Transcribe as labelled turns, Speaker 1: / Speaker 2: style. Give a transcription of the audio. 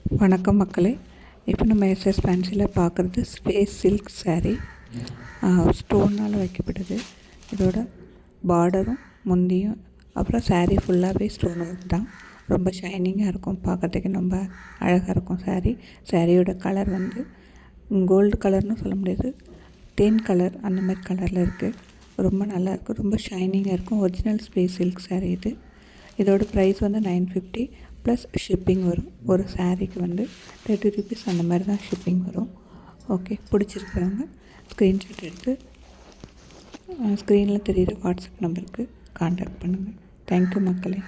Speaker 1: வணக்கம் மக்களே. இப்போ நம்ம எஸ்எஸ் ஃபேன்சியில் பார்க்குறது ஸ்பேஸ் சில்க் saree. ஸ்டோனால் வைக்கப்பட்டது. இதோட பார்டரும் முந்தியும் அப்புறம் saree ஃபுல்லாகவே ஸ்டோன் ஒர்க் தான். ரொம்ப ஷைனிங்காக இருக்கும், பார்க்குறதுக்கு ரொம்ப அழகாக இருக்கும் சாரியோட கலர் வந்து கோல்டு கலர்னு சொல்ல முடியாது, தேன் கலர் அந்த மாதிரி கலரில் இருக்குது. ரொம்ப நல்லாயிருக்கும், ரொம்ப ஷைனிங்காக இருக்கும். ஒரிஜினல் ஸ்பேஸ் சில்க் saree இது. இதோட ப்ரைஸ் வந்து 950 ப்ளஸ் ஷிப்பிங் வரும். ஒரு சாரீக்கு வந்து 30 rupees அந்த மாதிரி தான் ஷிப்பிங் வரும். ஓகே, பிடிச்சிருக்கிறவங்க ஸ்க்ரீன்ஷாட் எடுத்து ஸ்க்ரீனில் தெரிகிற வாட்ஸ்அப் நம்பருக்கு கான்டாக்ட் பண்ணுங்கள். தேங்க்யூ மக்களே.